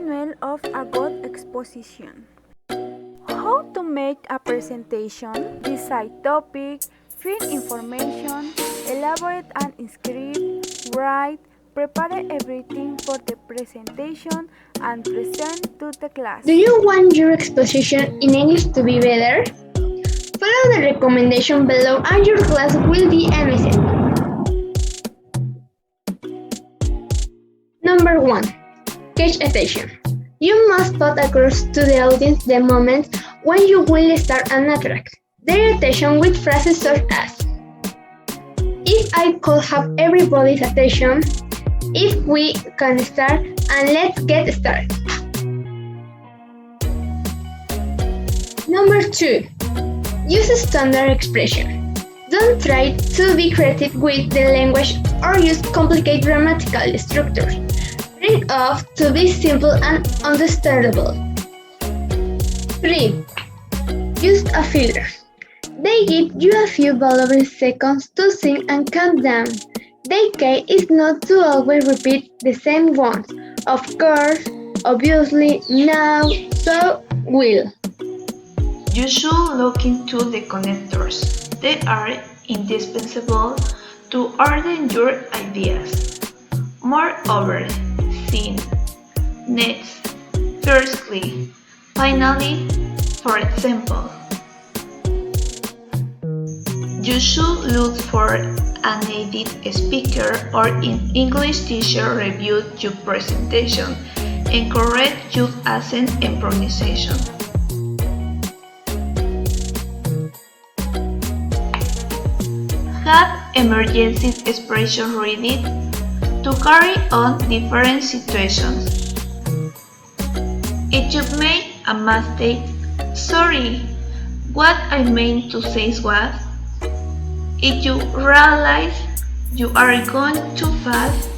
manual of a good exposition. How to make a presentation, decide topic, fill information, elaborate an script, write, prepare everything for the presentation and present to the class. Do you want your exposition in English to be better? Follow the recommendation below and your class will be amazing. Number 1. Catch attention. You must put across to the audience the moment when you will start and attract their attention with phrases such as "If I could have everybody's attention," "If we can start," and "Let's get started." Number 2. Use a standard expression. Don't try to be creative with the language or use complicated grammatical structures. Bring off to be simple and understandable. 3. Use a filler. They give you a few valuable seconds to think and calm down. The key is not to always repeat the same ones. Of course, obviously, now, so, will. You should look into the connectors. They are indispensable to order your ideas. Moreover, think next, firstly, finally. For example, you should look for a native speaker or an English teacher review your presentation and correct your accent and pronunciation. Have emergency expression ready to carry on different situations. If you make a mistake, sorry, what I meant to say was, if you realize you are going too fast,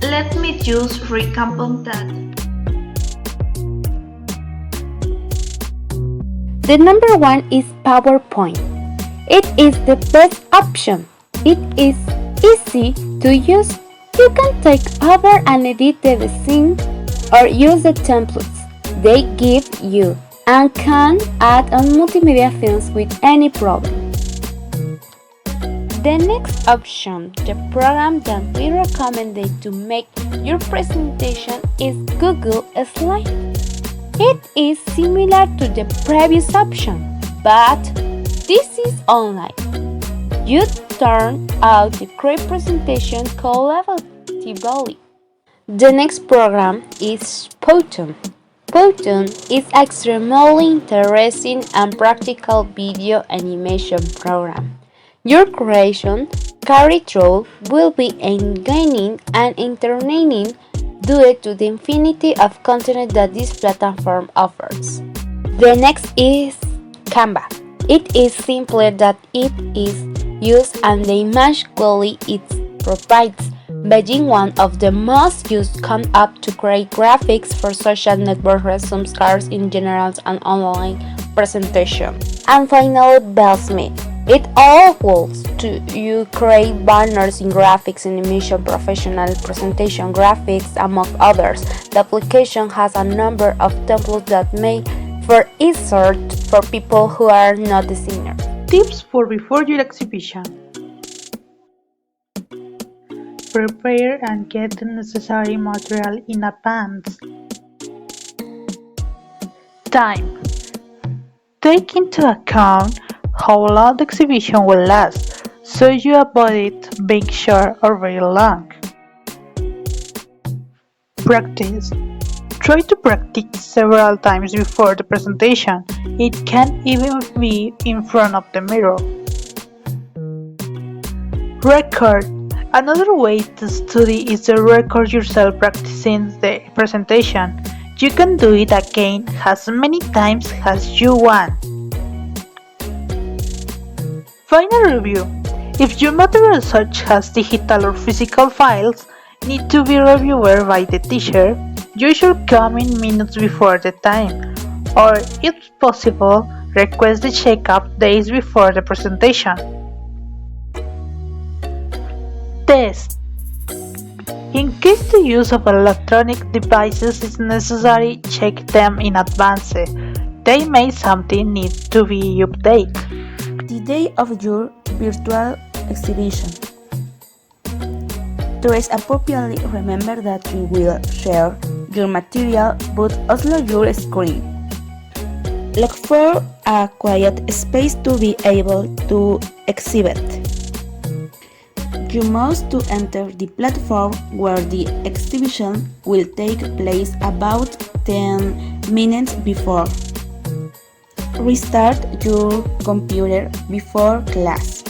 let me just recap on that. The number 1 is PowerPoint. It is the best option. It is easy to use. You can take over and edit the scene or use the templates they give you and can add on multimedia films with any problem. The next option, the program that we recommended to make your presentation is Google Slides. It is similar to the previous option, but this is online. You turn out the great presentation collaboratively. The next program is Expocision. Expocision is an extremely interesting and practical video animation program. Your creation carry-through will be engaging and entertaining due to the infinity of content that this platform offers. The next is Canva. It is simpler that it is used and the image quality it provides, being one of the most used come up to create graphics for social networks, some cards in general and online presentation. And finally, Bellsmith. It allows you create banners in graphics, animation, professional presentation graphics, among others. The application has a number of templates that make for easier for people who are not designers. Tips for before your exhibition. Prepare and get the necessary material in advance. Time. Take into account how long the exhibition will last, so you avoid it being short or very long. Practice. Try to practice several times before the presentation. It can even be in front of the mirror. Record. Another way to study is to record yourself practicing the presentation. You can do it again as many times as you want. Final review. If your material such as digital or physical files need to be reviewed by the teacher, you should come in minutes before the time, or if possible, request the checkup days before the presentation. Test. In case the use of electronic devices is necessary, check them in advance. They may something need to be updated. The day of your virtual exhibition. Dress appropriately. Remember that you will share your material but also your screen. Look for a quiet space to be able to exhibit. You must to enter the platform where the exhibition will take place about 10 minutes before. Restart your computer before class.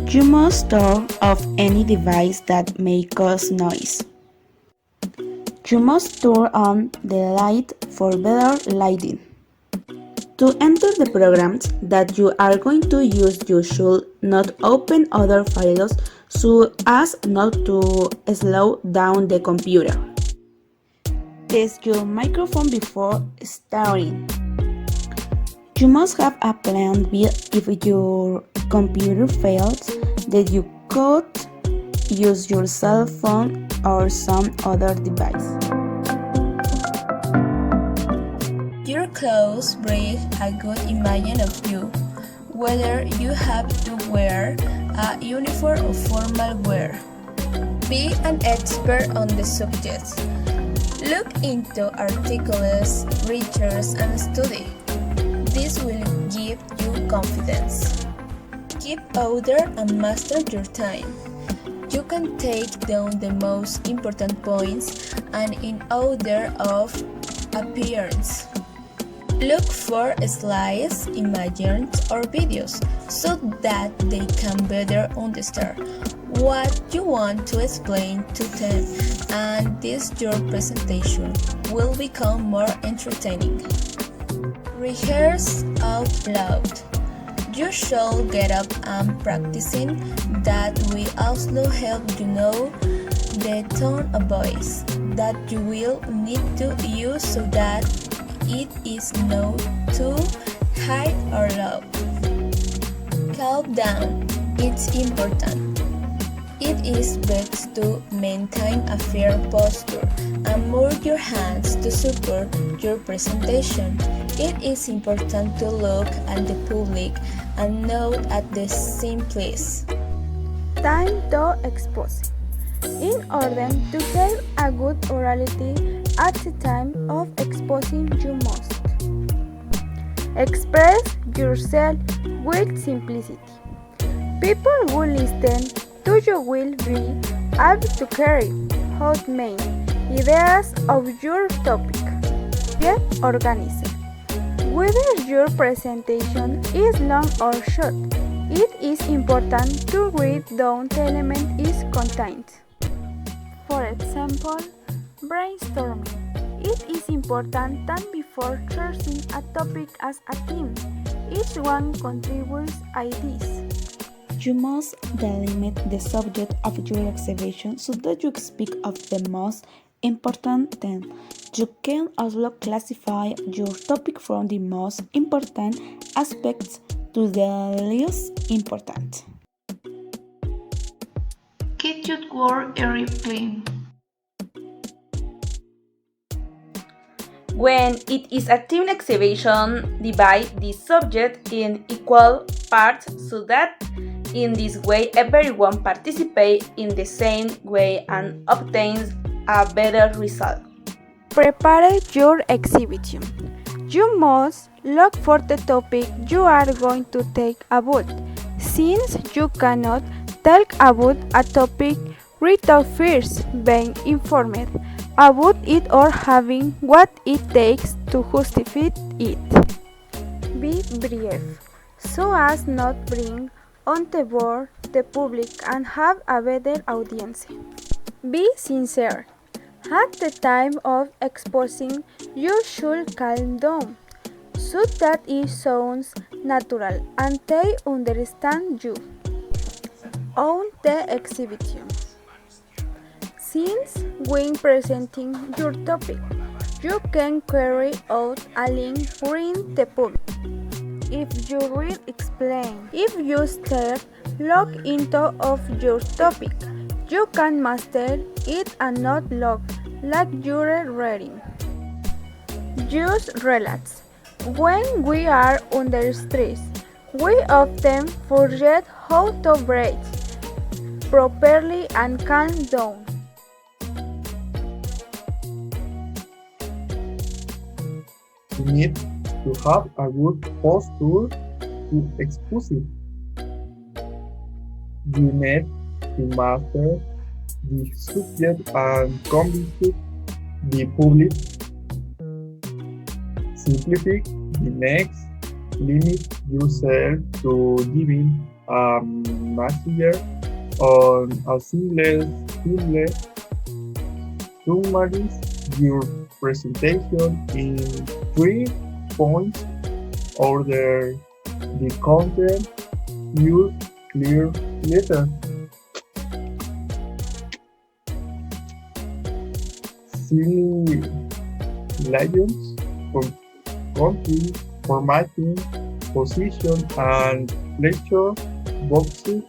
You must turn off any device that may cause noise. You must turn on the light for better lighting. To enter the programs that you are going to use, you should not open other files so as not to slow down the computer. Test your microphone before starting. You must have a plan B if your computer fails, that you could use your cell phone or some other device. Your clothes bring a good image of you, whether you have to wear a uniform or formal wear. Be an expert on the subject. Look into articles, research, and study. This will give you confidence. Keep order and master your time. You can take down the most important points and in order of appearance. Look for slides, images, or videos so that they can better understand what you want to explain to them, and this your presentation will become more entertaining. Rehearse out loud. You should get up and practicing. That will also help you know the tone of voice that you will need to use so that it is not too high or low. Calm down. It's important. It is best to maintain a fair posture and move your hands to support your presentation. It is important to look at the public and note at the same place. Time to expose. In order to have a good orality at the time of exposing, you must express yourself with simplicity. People who listen to you will be able to carry out main ideas of your topic. Get organized. Whether your presentation is long or short, it is important to read down the element it contains. For example, brainstorming. It is important that before choosing a topic as a team, each one contributes ideas. You must delimit the subject of your exhibition so that you speak of the most important thing. You can also classify your topic from the most important aspects to the least important. Keep your work area clean. When it is a team exhibition, divide the subject in equal parts so that in this way everyone participates in the same way and obtains a better result. Prepare your exhibition. You must look for the topic you are going to take about. Since you cannot talk about a topic without first being informed about it or having what it takes to justify it. Be brief, so as not bring on the board the public and have a better audience. Be sincere. At the time of exposing, you should calm down so that it sounds natural and they understand you. On the exhibition. Since when presenting your topic, you can carry out a link with the public. If you will explain, if you start look into of your topic, You can master it and not look like you're reading. Use relax. When we are under stress, we often forget how to breathe properly and calm down. You need to have a good posture to expose it. You need to master the subject and convince the public. Simplify the next. Limit yourself to giving a message on a single summarize your presentation in 3 points. Order the content. Use clear letters. Silly legends, country, formatting, position, and lecture boxes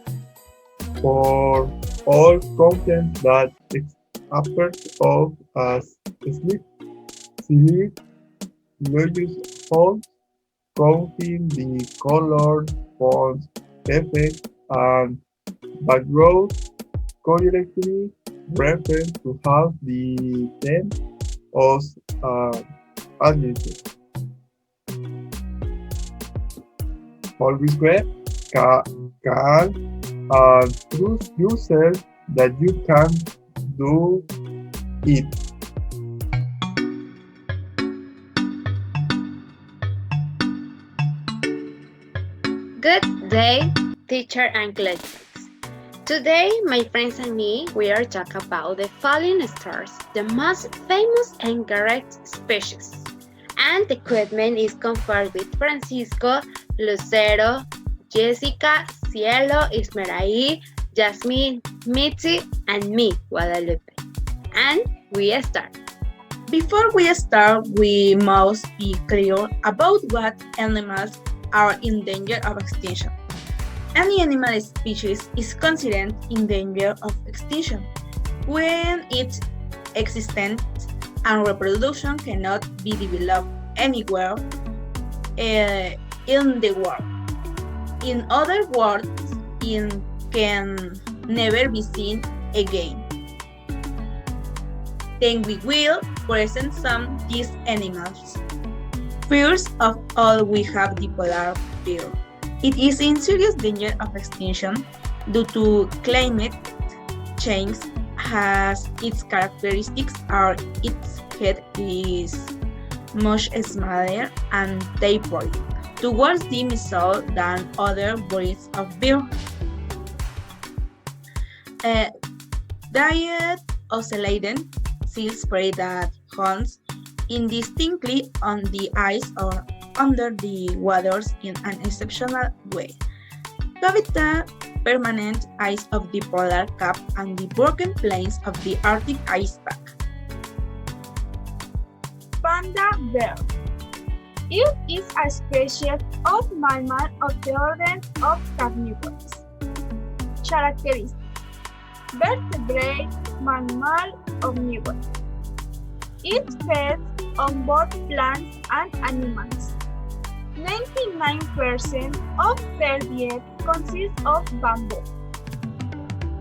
for all content that appears of as sleep. Select loose fonts, counting the colors, fonts, effects, and background correctly. Refer to have the tense of adjective. Always wear calm and trust yourself that you can do it. Good day, teacher and classmates. Today, my friends and me, we are talking about the falling stars, the most famous and correct species. And the equipment is compared with Francisco, Lucero, Jessica, Cielo, Ismeraí, Jasmine, Mitzi, and me, Guadalupe. And we start. Before we start, we must be clear about what animals are in danger of extinction. Any animal species is considered in danger of extinction when its existence and reproduction cannot be developed anywhere in the world. In other words, it can never be seen again. Then we will present some of these animals. First of all, we have the polar bear. It is in serious danger of extinction due to climate change, as its characteristics are its head is much smaller and tapered towards the muzzle than other breeds of bear. Diet oscillating seals prey that hunts indistinctly on the ice or under the waters in an exceptional way. Habitat permanent ice of the polar cap and the broken plains of the Arctic ice pack. Panda bear. It is a species of mammal of the order of carnivores. Characteristics: vertebrate mammal omnivore. It feeds on both plants and animals. 99% of their diet consists of bamboo.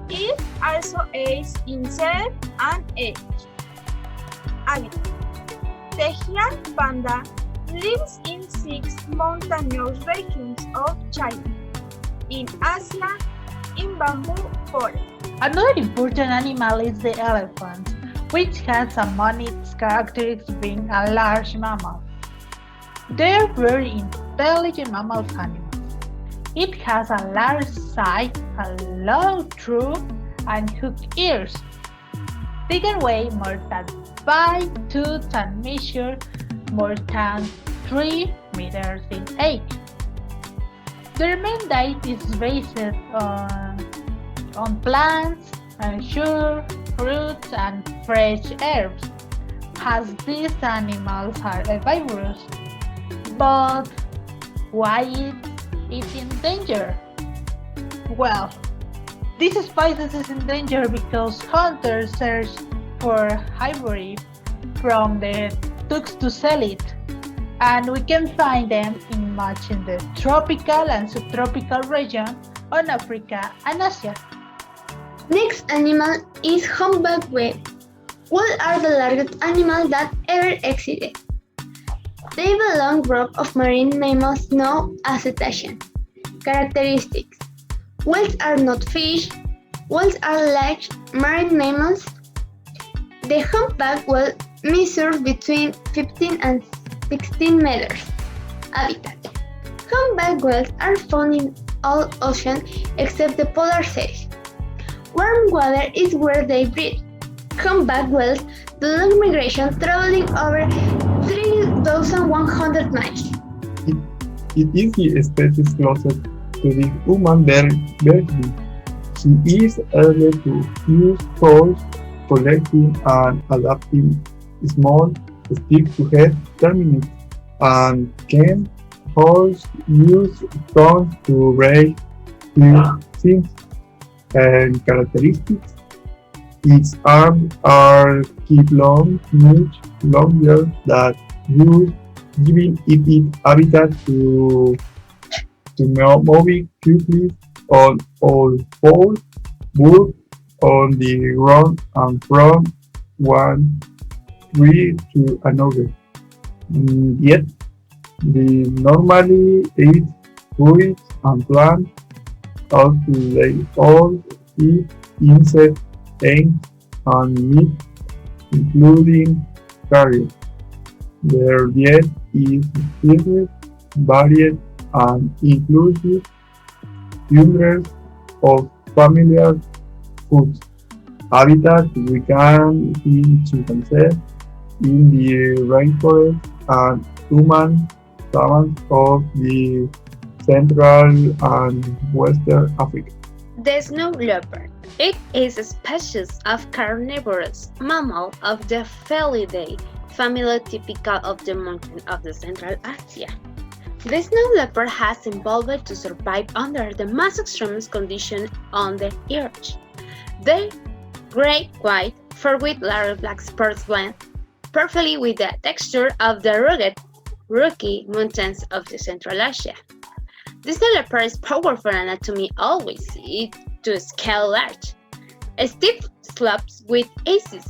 It also eats insects and eggs. Habitat: the giant panda lives in 6 mountainous regions of China, in Asia, in bamboo forest. Another important animal is the elephant, which has among its characteristics being a large mammal. They are very intelligent mammal animals. It has a large size, a long throat, and hooked ears. They can weigh more than 5 tons and measure more than 3 meters in age. Their main diet is based on plants, and sugar, fruits, and fresh herbs, as these animals are herbivorous. But why is it in danger? Well, This species is in danger because hunters search for ivory from the tux to sell it, and we can find them in much in the tropical and subtropical region on Africa and Asia. Next animal is humpback whale. Whales are the largest animals that ever existed. They belong group of marine mammals known as cetaceans. Characteristics: whales are not fish. Whales are large marine mammals. The humpback whale measures between 15 and 16 meters. Habitat: humpback whales are found in all oceans except the polar seas. Warm water is where they breed. Humpback whales do long migration traveling over 3,100 miles. It is the species closest to the human version. She is able to use tools, collecting and adapting small stick-to-head terminates, and can also use stones to raise things. And characteristics: its arms are keep long, much longer than use, giving it its habitat to move quickly on all fours, both on the ground and from one tree to another. Yet, they normally eat fruits and plants, also they all eat insects, eggs, and meat, including carrion. Their diet is diverse, varied, and includes hundreds of familiar foods. Habitat: we can see chimpanzees in the rainforest and human savannahs of the Central and Western Africa. The snow leopard. It is a species of carnivorous mammal of the Felidae family typical of the mountains of the Central Asia. The snow leopard has evolved to survive under the most extreme conditions on the earth. Their gray-white fur with large black spots blend perfectly with the texture of the rugged Rocky Mountains of the Central Asia. The snow leopard is powerful anatomy always it to scale large. Steep slopes with aces,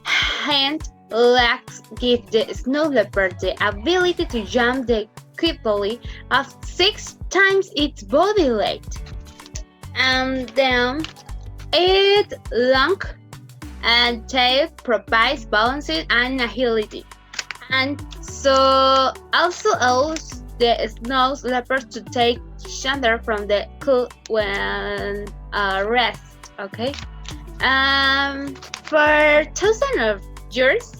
hand legs give the snow leopard the ability to jump the quickly of 6 times its body weight. And then its long and tail provides balance and agility. And so also allows the snow leopard to take shelter from the cold when rest. Okay. For thousands of years,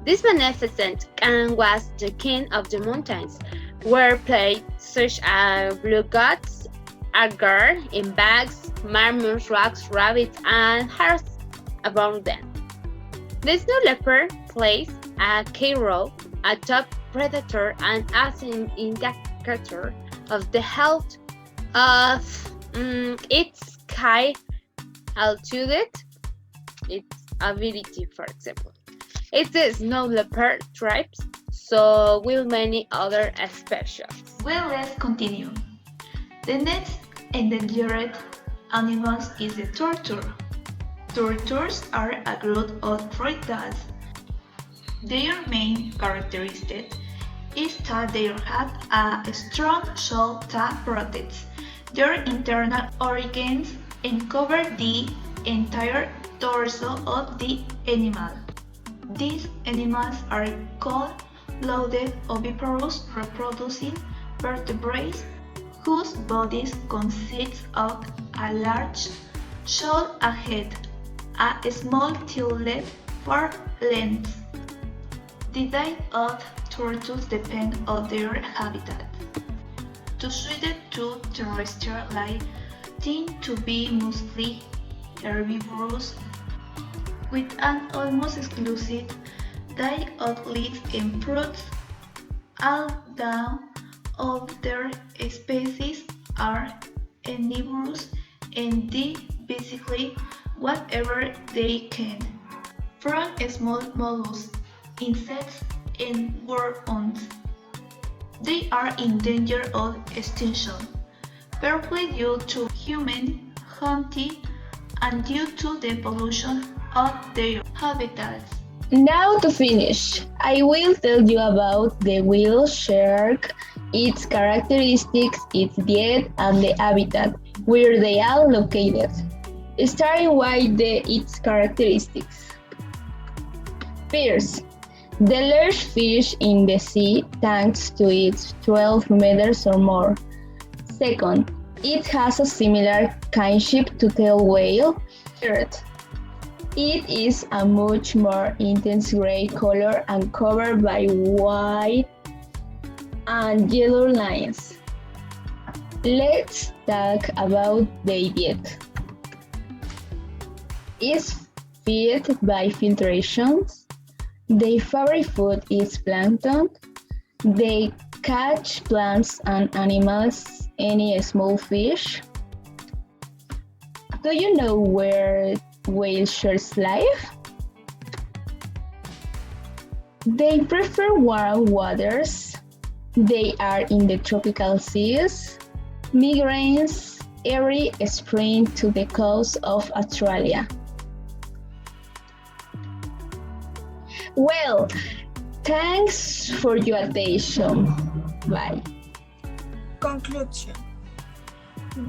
this magnificent and was the king of the mountains, where played such as blue goats are guarded in bags, marmots, rocks, rabbits, and hares abound them. The snow leopard plays a key role, a top predator, and as an indicator of the health of its high altitude, its ability, for example. It's the snow leopard tribes, so will many other species. Well, let's continue. The next endangered animals is the tortoise. Tortoises are a group of reptiles. Their main characteristic is that they have a strong shell that protects their internal organs and covers the entire torso of the animal. These animals are called loaded oviparous reproducing vertebrates whose bodies consist of a large shell ahead, a small tilde for length. The diet of tortoises depends on their habitat. To suited to terrestrial life tend to be mostly herbivorous, with an almost exclusive diet of leaves and fruits. All down of their species are omnivorous and do basically whatever they can, from small mollusks, insects, and worms. They are in danger of extinction, partly due to human hunting and due to the pollution of their habitats. Now to finish, I will tell you about the whale shark, its characteristics, its diet, and the habitat where they are located. Starting with its characteristics. First, the large fish in the sea thanks to its 12 meters or more. Second, it has a similar kinship to tail whale. Third, it is a much more intense gray color and covered by white and yellow lines. Let's talk about the diet. It's fed by filtrations. Their favorite food is plankton. They catch plants and animals, any small fish. Do you know where whale sharks live? They prefer warm waters. They are in the tropical seas. Migrates every spring to the coast of Australia. Well, thanks for your attention. Bye. Conclusion.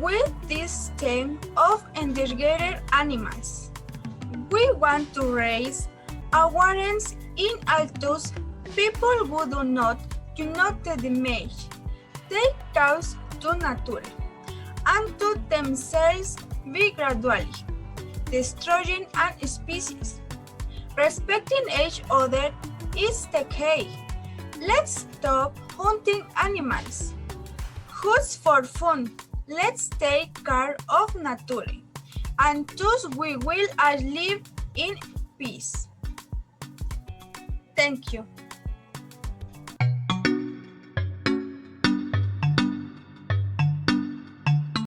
With this theme of endangered animals, we want to raise awareness in all those people who do not the damage they cause to nature and to themselves by gradually destroying an species. Respecting each other is the key. Let's stop hunting animals. Just for fun, let's take care of nature, and thus we will all live in peace. Thank you.